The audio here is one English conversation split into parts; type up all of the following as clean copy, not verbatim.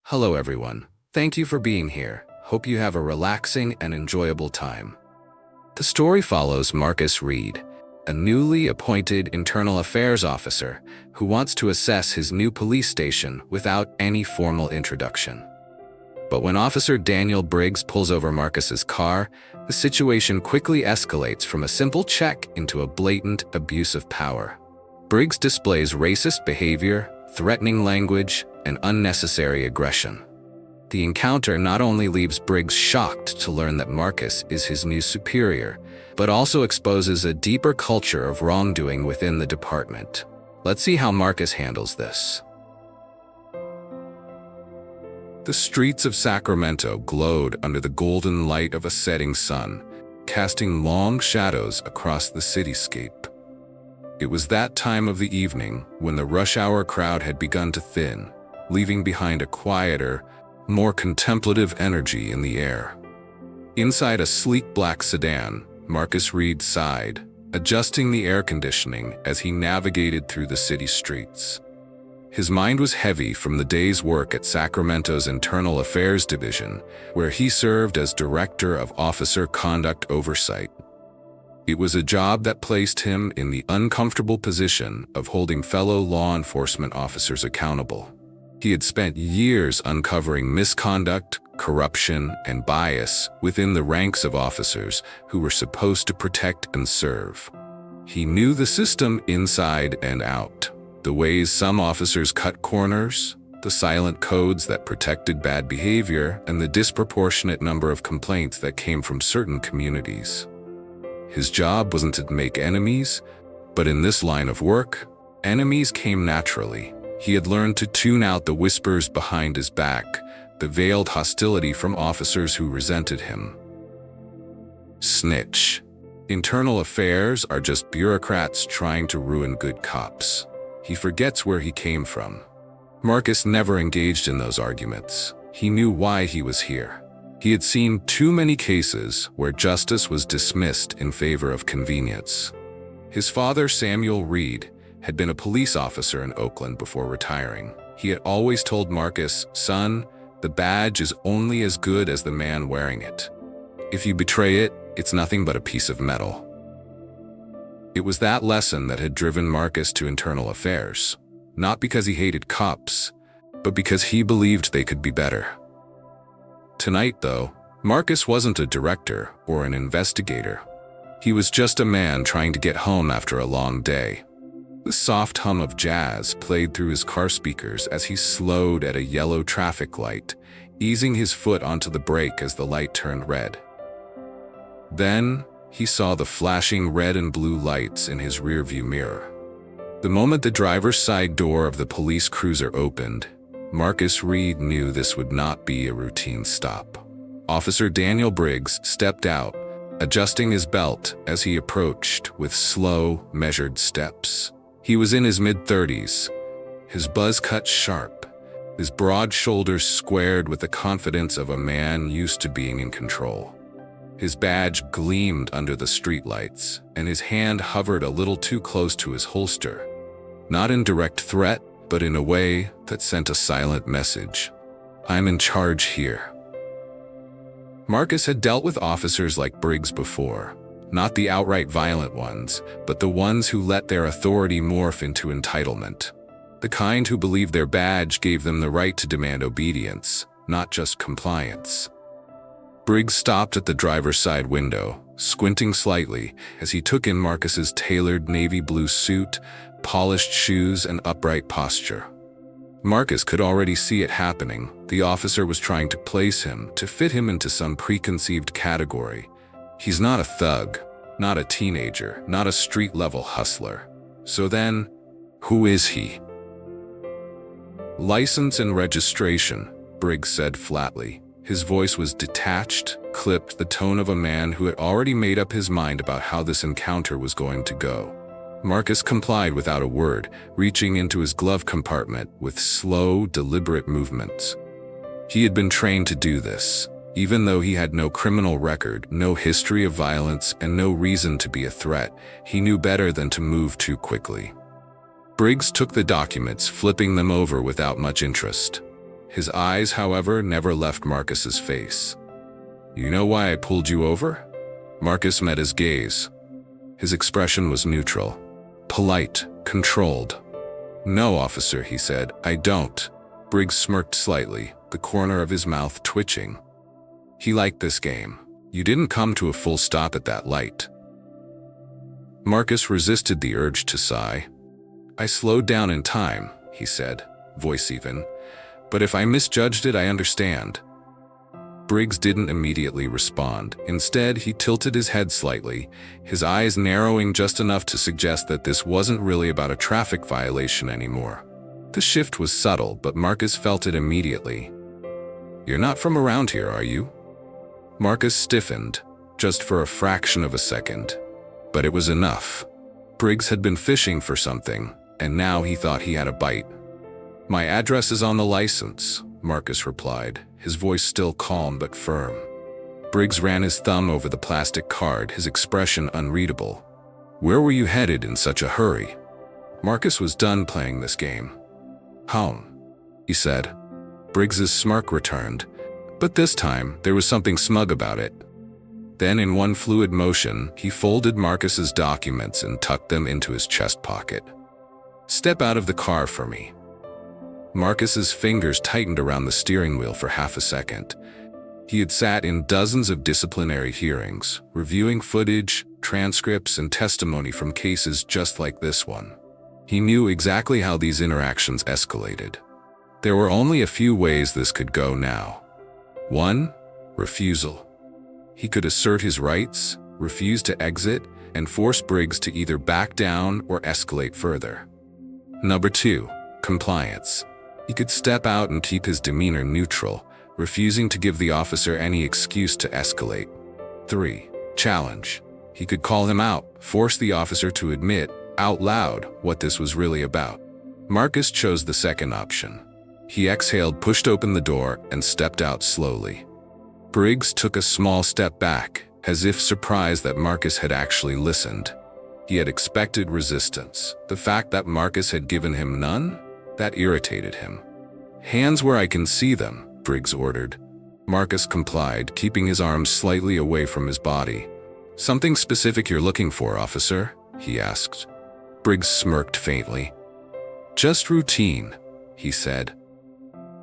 Hello everyone. Thank you for being here. Hope you have a relaxing and enjoyable time. The story follows Marcus Reid, a newly appointed internal affairs officer who wants to assess his new police station without any formal introduction. But when Officer Daniel Briggs pulls over Marcus's car, the situation quickly escalates from a simple check into a blatant abuse of power. Briggs displays racist behavior, threatening language, and unnecessary aggression. The encounter not only leaves Briggs shocked to learn that Marcus is his new superior, but also exposes a deeper culture of wrongdoing within the department. Let's see how Marcus handles this. The streets of Sacramento glowed under the golden light of a setting sun, casting long shadows across the cityscape. It was that time of the evening when the rush hour crowd had begun to thin, leaving behind a quieter, more contemplative energy in the air. Inside a sleek black sedan, Marcus Reid sighed, adjusting the air conditioning as he navigated through the city streets. His mind was heavy from the day's work at Sacramento's Internal Affairs Division, where he served as Director of Officer Conduct Oversight. It was a job that placed him in the uncomfortable position of holding fellow law enforcement officers accountable. He had spent years uncovering misconduct, corruption, and bias within the ranks of officers who were supposed to protect and serve. He knew the system inside and out, the ways some officers cut corners, the silent codes that protected bad behavior, and the disproportionate number of complaints that came from certain communities. His job wasn't to make enemies, but in this line of work, enemies came naturally. He had learned to tune out the whispers behind his back, the veiled hostility from officers who resented him. Snitch. Internal affairs are just bureaucrats trying to ruin good cops. He forgets where he came from. Marcus never engaged in those arguments. He knew why he was here. He had seen too many cases where justice was dismissed in favor of convenience. His father, Samuel Reid, had been a police officer in Oakland before retiring. He had always told Marcus, "Son, the badge is only as good as the man wearing it. If you betray it, it's nothing but a piece of metal." It was that lesson that had driven Marcus to internal affairs, not because he hated cops, but because he believed they could be better. Tonight, though, Marcus wasn't a director or an investigator. He was just a man trying to get home after a long day. The soft hum of jazz played through his car speakers as he slowed at a yellow traffic light, easing his foot onto the brake as the light turned red. Then, he saw the flashing red and blue lights in his rearview mirror. The moment the driver's side door of the police cruiser opened, Marcus Reid knew this would not be a routine stop. Officer Daniel Briggs stepped out, adjusting his belt as he approached with slow, measured steps. He was in his mid-30s, his buzz cut sharp, his broad shoulders squared with the confidence of a man used to being in control. His badge gleamed under the streetlights, and his hand hovered a little too close to his holster, not in direct threat, but in a way that sent a silent message. "I'm in charge here." Marcus had dealt with officers like Briggs before, not the outright violent ones, but the ones who let their authority morph into entitlement. The kind who believed their badge gave them the right to demand obedience, not just compliance. Briggs stopped at the driver's side window, squinting slightly as he took in Marcus's tailored navy blue suit, polished shoes, and upright posture. Marcus could already see it happening. The officer was trying to place him, to fit him into some preconceived category. He's not a thug, not a teenager, not a street-level hustler. So then, who is he? "License and registration," Briggs said flatly. His voice was detached, clipped, the tone of a man who had already made up his mind about how this encounter was going to go. Marcus complied without a word, reaching into his glove compartment with slow, deliberate movements. He had been trained to do this, even though he had no criminal record, no history of violence, and no reason to be a threat. He knew better than to move too quickly. Briggs took the documents, flipping them over without much interest. His eyes, however, never left Marcus's face. "You know why I pulled you over?" Marcus met his gaze. His expression was neutral, polite, controlled. "No, officer," he said, "I don't." Briggs smirked slightly, the corner of his mouth twitching. He liked this game. You didn't come to a full stop at that light. Marcus resisted the urge to sigh. "I slowed down in time," he said, voice even. "But if I misjudged it, I understand." Briggs didn't immediately respond. Instead, he tilted his head slightly, his eyes narrowing just enough to suggest that this wasn't really about a traffic violation anymore. The shift was subtle, but Marcus felt it immediately. "You're not from around here, are you?" Marcus stiffened, just for a fraction of a second. But it was enough. Briggs had been fishing for something, and now he thought he had a bite. "My address is on the license," Marcus replied, his voice still calm but firm. Briggs ran his thumb over the plastic card, his expression unreadable. "Where were you headed in such a hurry?" Marcus was done playing this game. "Home," he said. Briggs's smirk returned, but this time there was something smug about it. Then in one fluid motion, he folded Marcus's documents and tucked them into his chest pocket. "Step out of the car for me." Marcus's fingers tightened around the steering wheel for half a second. He had sat in dozens of disciplinary hearings, reviewing footage, transcripts, and testimony from cases just like this one. He knew exactly how these interactions escalated. There were only a few ways this could go now. 1. Refusal. He could assert his rights, refuse to exit, and force Briggs to either back down or escalate further. Number 2. Compliance. He could step out and keep his demeanor neutral, refusing to give the officer any excuse to escalate. 3. Challenge. He could call him out, force the officer to admit, out loud, what this was really about. Marcus chose the second option. He exhaled, pushed open the door, and stepped out slowly. Briggs took a small step back, as if surprised that Marcus had actually listened. He had expected resistance. The fact that Marcus had given him none? That irritated him. "Hands where I can see them," Briggs ordered. Marcus complied, keeping his arms slightly away from his body. "Something specific you're looking for, officer?" he asked. Briggs smirked faintly. "Just routine," he said.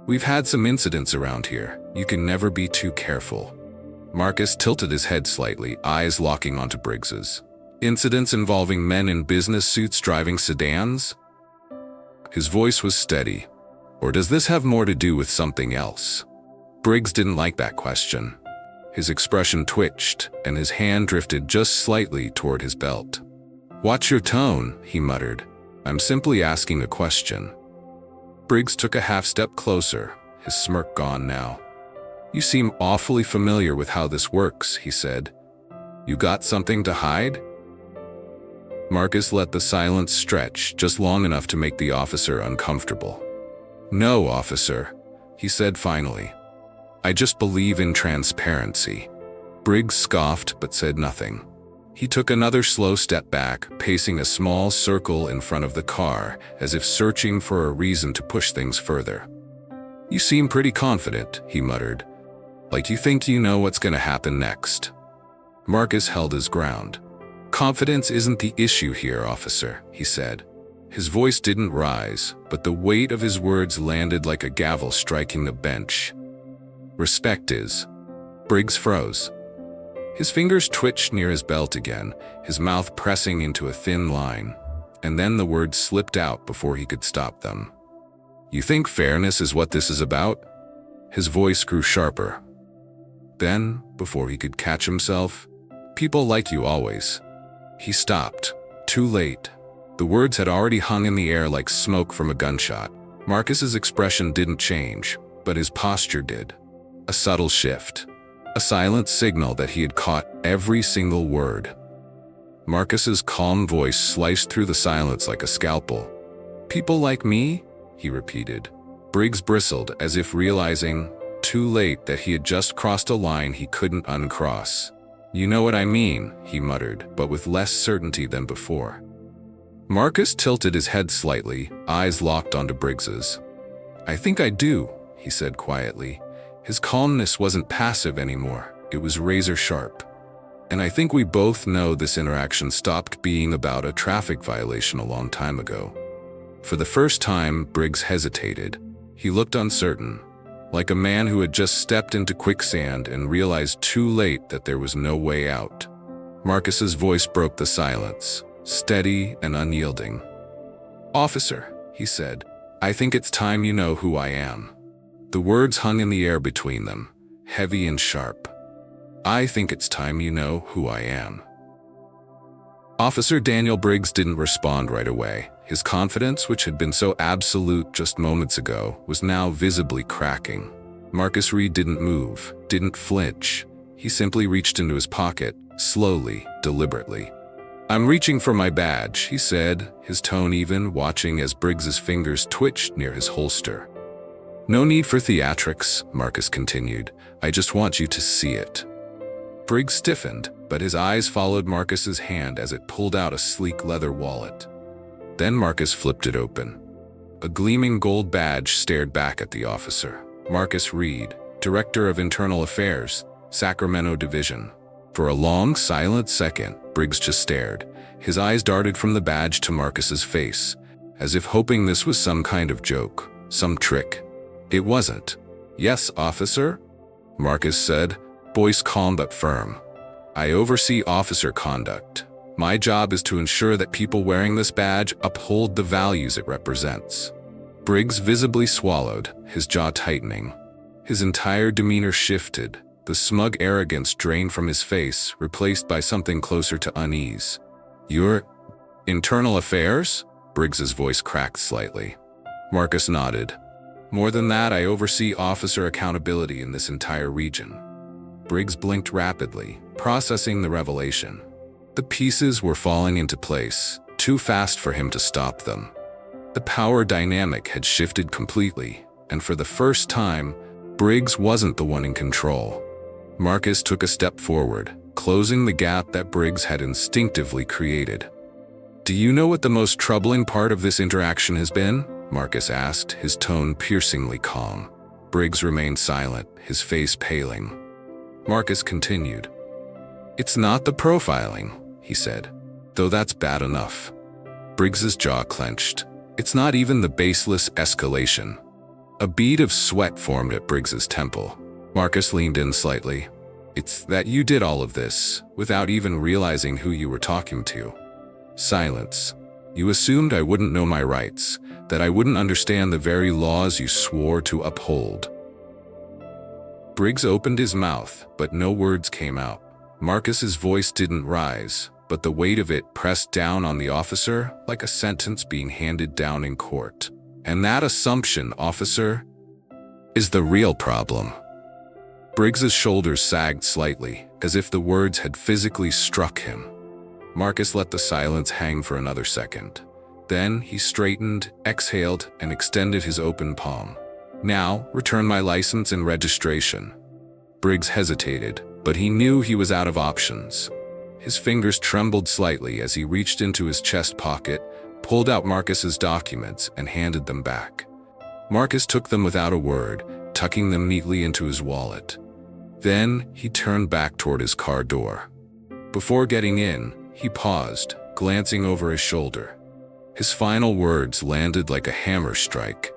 "We've had some incidents around here. You can never be too careful." Marcus tilted his head slightly, eyes locking onto Briggs's. "Incidents involving men in business suits driving sedans?" His voice was steady. "Or does this have more to do with something else?" Briggs didn't like that question. His expression twitched, and his hand drifted just slightly toward his belt. "Watch your tone," he muttered. "I'm simply asking a question." Briggs took a half step closer, his smirk gone now. "You seem awfully familiar with how this works," he said. "You got something to hide?" Marcus let the silence stretch just long enough to make the officer uncomfortable. "No, officer," he said finally. "I just believe in transparency." Briggs scoffed but said nothing. He took another slow step back, pacing a small circle in front of the car, as if searching for a reason to push things further. "You seem pretty confident," he muttered. "Like you think you know what's going to happen next." Marcus held his ground. "Confidence isn't the issue here, officer," he said. His voice didn't rise, but the weight of his words landed like a gavel striking the bench. "Respect is." Briggs froze. His fingers twitched near his belt again, his mouth pressing into a thin line, and then the words slipped out before he could stop them. "You think fairness is what this is about?" His voice grew sharper. Then, before he could catch himself, "People like you always." He stopped. Too late. The words had already hung in the air like smoke from a gunshot. Marcus's expression didn't change, but his posture did. A subtle shift. A silent signal that he had caught every single word. Marcus's calm voice sliced through the silence like a scalpel. "People like me?" he repeated. Briggs bristled as if realizing, too late, that he had just crossed a line he couldn't uncross. "You know what I mean," he muttered, but with less certainty than before. Marcus tilted his head slightly, eyes locked onto Briggs's. "I think I do," he said quietly. His calmness wasn't passive anymore, it was razor sharp. And I think we both know this interaction stopped being about a traffic violation a long time ago. For the first time, Briggs hesitated. He looked uncertain, like a man who had just stepped into quicksand and realized too late that there was no way out. Marcus's voice broke the silence, steady and unyielding. "Officer," he said, "I think it's time you know who I am." The words hung in the air between them, heavy and sharp. "I think it's time you know who I am." Officer Daniel Briggs didn't respond right away. His confidence, which had been so absolute just moments ago, was now visibly cracking. Marcus Reid didn't move, didn't flinch. He simply reached into his pocket, slowly, deliberately. "I'm reaching for my badge," he said, his tone even, watching as Briggs's fingers twitched near his holster. "No need for theatrics," Marcus continued. "I just want you to see it." Briggs stiffened, but his eyes followed Marcus's hand as it pulled out a sleek leather wallet. Then Marcus flipped it open. A gleaming gold badge stared back at the officer. Marcus Reid, Director of Internal Affairs, Sacramento Division. For a long, silent second, Briggs just stared. His eyes darted from the badge to Marcus's face, as if hoping this was some kind of joke, some trick. It wasn't. "Yes, officer," Marcus said, voice calm but firm. "I oversee officer conduct. My job is to ensure that people wearing this badge uphold the values it represents." Briggs visibly swallowed, his jaw tightening. His entire demeanor shifted, the smug arrogance drained from his face, replaced by something closer to unease. "Your internal affairs?" Briggs's voice cracked slightly. Marcus nodded. "More than that, I oversee officer accountability in this entire region." Briggs blinked rapidly, processing the revelation. The pieces were falling into place, too fast for him to stop them. The power dynamic had shifted completely, and for the first time, Briggs wasn't the one in control. Marcus took a step forward, closing the gap that Briggs had instinctively created. "Do you know what the most troubling part of this interaction has been?" Marcus asked, his tone piercingly calm. Briggs remained silent, his face paling. Marcus continued. "It's not the profiling," he said, "though that's bad enough." Briggs's jaw clenched. "It's not even the baseless escalation." A bead of sweat formed at Briggs's temple. Marcus leaned in slightly. "It's that you did all of this, without even realizing who you were talking to." Silence. "You assumed I wouldn't know my rights, that I wouldn't understand the very laws you swore to uphold." Briggs opened his mouth, but no words came out. Marcus's voice didn't rise, but the weight of it pressed down on the officer like a sentence being handed down in court. "And that assumption, officer, is the real problem." Briggs's shoulders sagged slightly, as if the words had physically struck him. Marcus let the silence hang for another second. Then he straightened, exhaled, and extended his open palm. "Now, return my license and registration." Briggs hesitated, but he knew he was out of options. His fingers trembled slightly as he reached into his chest pocket, pulled out Marcus's documents, and handed them back. Marcus took them without a word, tucking them neatly into his wallet. Then he turned back toward his car door. Before getting in, he paused, glancing over his shoulder. His final words landed like a hammer strike.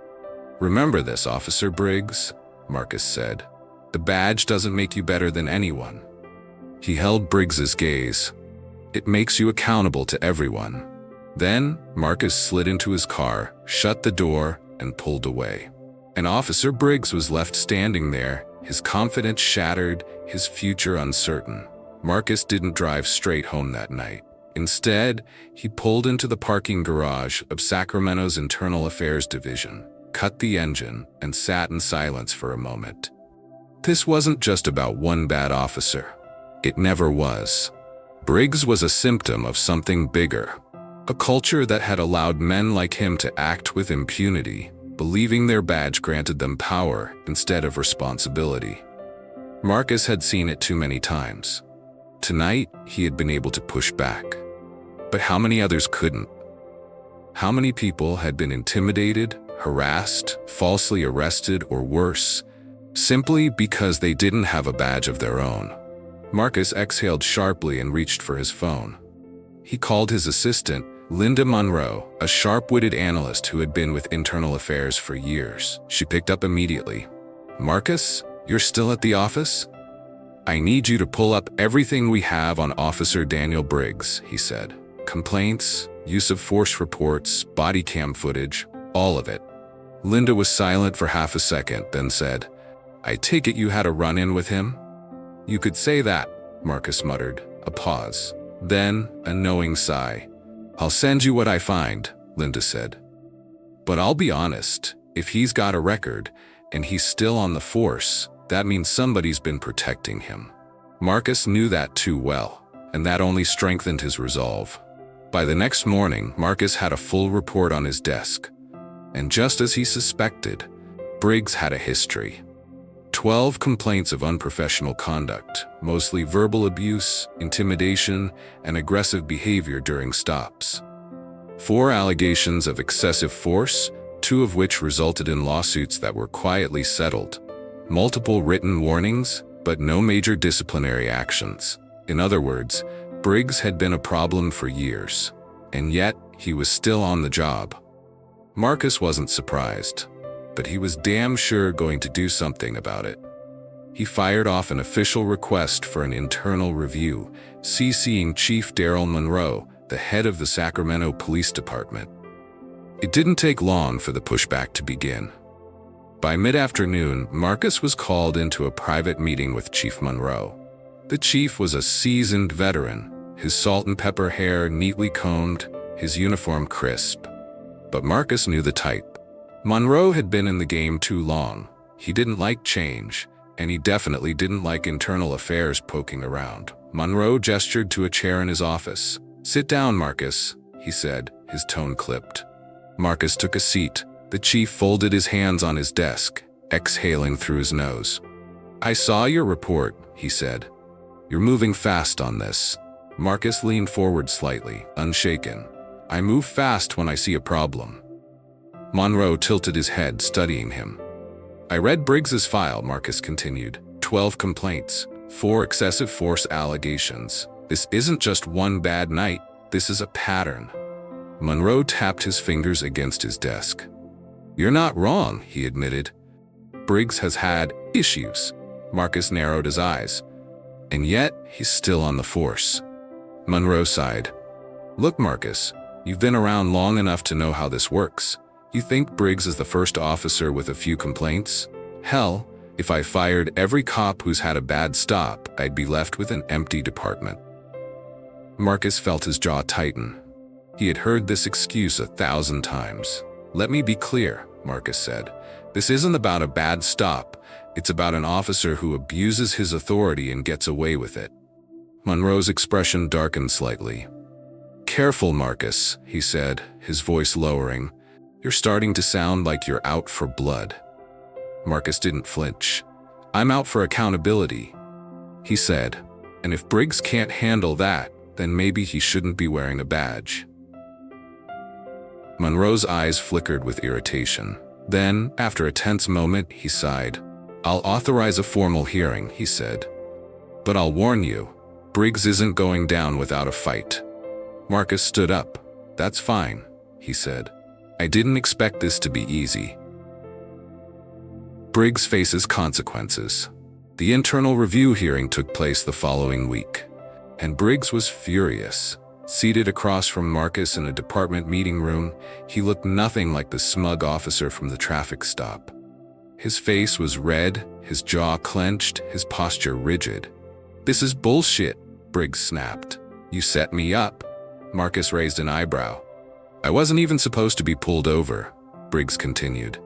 "Remember this, Officer Briggs," Marcus said. "The badge doesn't make you better than anyone." He held Briggs's gaze. "It makes you accountable to everyone." Then, Marcus slid into his car, shut the door, and pulled away. And Officer Briggs was left standing there, his confidence shattered, his future uncertain. Marcus didn't drive straight home that night. Instead, he pulled into the parking garage of Sacramento's Internal Affairs Division, cut the engine, and sat in silence for a moment. This wasn't just about one bad officer. It never was. Briggs was a symptom of something bigger. A culture that had allowed men like him to act with impunity, believing their badge granted them power instead of responsibility. Marcus had seen it too many times. Tonight, he had been able to push back. But how many others couldn't? How many people had been intimidated, harassed, falsely arrested, or worse, simply because they didn't have a badge of their own. Marcus exhaled sharply and reached for his phone. He called his assistant, Linda Monroe, a sharp-witted analyst who had been with Internal Affairs for years. She picked up immediately. "Marcus, you're still at the office? I need you to pull up everything we have on Officer Daniel Briggs," he said. "Complaints, use of force reports, body cam footage, all of it." Linda was silent for half a second, then said, "I take it you had a run-in with him?" "You could say that," Marcus muttered. A pause. Then, a knowing sigh. "I'll send you what I find," Linda said. "But I'll be honest, if he's got a record, and he's still on the force, that means somebody's been protecting him." Marcus knew that too well, and that only strengthened his resolve. By the next morning, Marcus had a full report on his desk. And just as he suspected, Briggs had a history. 12 complaints of unprofessional conduct, mostly verbal abuse, intimidation, and aggressive behavior during stops. 4 allegations of excessive force, 2 of which resulted in lawsuits that were quietly settled. Multiple written warnings, but no major disciplinary actions. In other words, Briggs had been a problem for years, and yet he was still on the job. Marcus wasn't surprised, but he was damn sure going to do something about it. He fired off an official request for an internal review, CCing Chief Daryl Monroe, the head of the Sacramento Police Department. It didn't take long for the pushback to begin. By mid-afternoon, Marcus was called into a private meeting with Chief Monroe. The chief was a seasoned veteran, his salt and pepper hair neatly combed, his uniform crisp. But Marcus knew the type. Monroe had been in the game too long. He didn't like change, and he definitely didn't like Internal Affairs poking around. Monroe gestured to a chair in his office. "Sit down, Marcus," he said, his tone clipped. Marcus took a seat. The chief folded his hands on his desk, exhaling through his nose. "I saw your report," he said. "You're moving fast on this." Marcus leaned forward slightly, unshaken. "I move fast when I see a problem." Monroe tilted his head, studying him. "I read Briggs's file," Marcus continued. 12 complaints, 4 excessive force allegations. This isn't just one bad night, this is a pattern. Monroe tapped his fingers against his desk. "You're not wrong," he admitted. "Briggs has had issues." Marcus narrowed his eyes. "And yet, he's still on the force." Monroe sighed. "Look, Marcus, you've been around long enough to know how this works. You think Briggs is the first officer with a few complaints? Hell, if I fired every cop who's had a bad stop, I'd be left with an empty department." Marcus felt his jaw tighten. He had heard this excuse 1,000 times. "Let me be clear," Marcus said. "This isn't about a bad stop. It's about an officer who abuses his authority and gets away with it." Monroe's expression darkened slightly. "Careful, Marcus," he said, his voice lowering. "You're starting to sound like you're out for blood." Marcus didn't flinch. "I'm out for accountability," he said. "And if Briggs can't handle that, then maybe he shouldn't be wearing a badge." Monroe's eyes flickered with irritation. Then, after a tense moment, he sighed. "I'll authorize a formal hearing," he said. "But I'll warn you, Briggs isn't going down without a fight." Marcus stood up. "That's fine," he said. "I didn't expect this to be easy." Briggs faces consequences. The internal review hearing took place the following week, and Briggs was furious. Seated across from Marcus in a department meeting room, he looked nothing like the smug officer from the traffic stop. His face was red, his jaw clenched, his posture rigid. "This is bullshit," Briggs snapped. "You set me up." Marcus raised an eyebrow. "I wasn't even supposed to be pulled over," Briggs continued.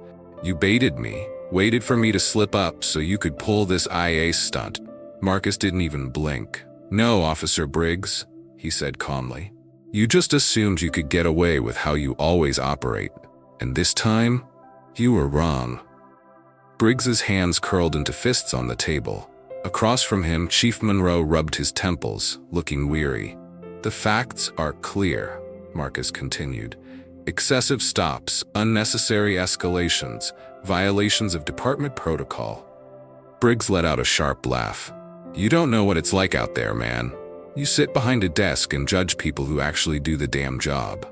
"You baited me, waited for me to slip up so you could pull this IA stunt." Marcus didn't even blink. "No, Officer Briggs," he said calmly. "You just assumed you could get away with how you always operate. And this time, you were wrong." Briggs's hands curled into fists on the table. Across from him, Chief Monroe rubbed his temples, looking weary. "The facts are clear," Marcus continued. Excessive stops, unnecessary escalations, violations of department protocol. Briggs let out a sharp laugh. You don't know what it's like out there, man. You sit behind a desk and judge people who actually do the damn job.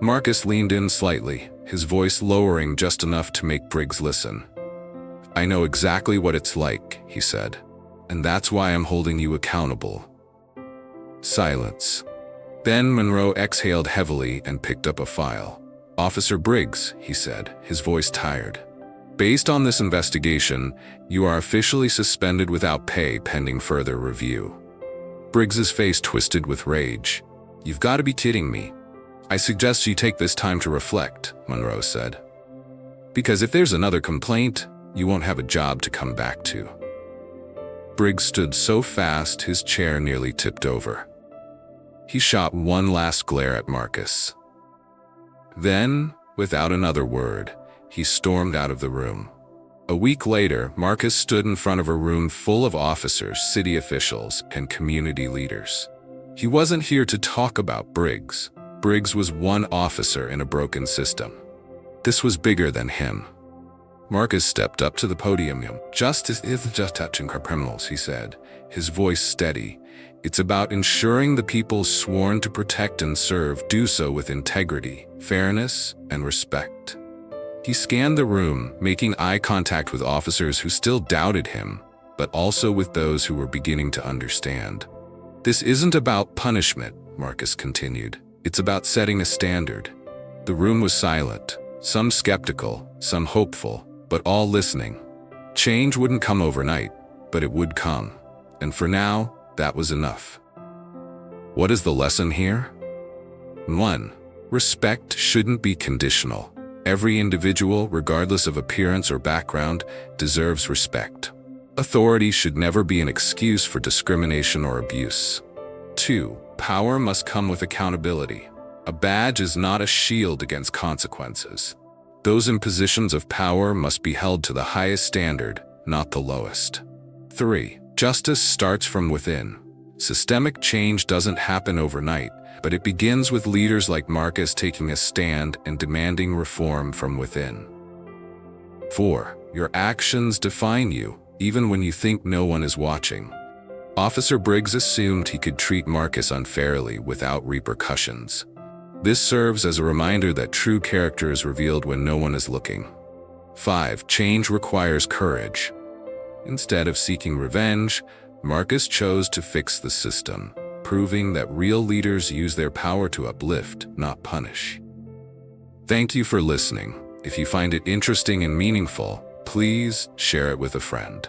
Marcus leaned in slightly, his voice lowering just enough to make Briggs listen. I know exactly what it's like, he said, and that's why I'm holding you accountable. Silence. Then Monroe exhaled heavily and picked up a file. Officer Briggs, he said, his voice tired. Based on this investigation, you are officially suspended without pay pending further review. Briggs's face twisted with rage. You've got to be kidding me. I suggest you take this time to reflect, Monroe said. Because if there's another complaint, you won't have a job to come back to. Briggs stood so fast his chair nearly tipped over. He shot one last glare at Marcus. Then, without another word, he stormed out of the room. A week later, Marcus stood in front of a room full of officers, city officials, and community leaders. He wasn't here to talk about Briggs. Briggs was one officer in a broken system. This was bigger than him. Marcus stepped up to the podium. Justice isn't just touching criminals, he said, his voice steady. It's about ensuring the people sworn to protect and serve do so with integrity, fairness, and respect. He scanned the room, making eye contact with officers who still doubted him, but also with those who were beginning to understand. This isn't about punishment, Marcus continued. It's about setting a standard. The room was silent, some skeptical, some hopeful, but all listening. Change wouldn't come overnight, but it would come. And for now, that was enough. What is the lesson here? 1. Respect shouldn't be conditional. Every individual, regardless of appearance or background, deserves respect. Authority should never be an excuse for discrimination or abuse. 2. Power must come with accountability. A badge is not a shield against consequences. Those in positions of power must be held to the highest standard, not the lowest. 3. Justice starts from within. Systemic change doesn't happen overnight, but it begins with leaders like Marcus taking a stand and demanding reform from within. 4. Your actions define you, even when you think no one is watching. Officer Briggs assumed he could treat Marcus unfairly without repercussions. This serves as a reminder that true character is revealed when no one is looking. 5. Change requires courage. Instead of seeking revenge, Marcus chose to fix the system, proving that real leaders use their power to uplift, not punish. Thank you for listening. If you find it interesting and meaningful, please share it with a friend.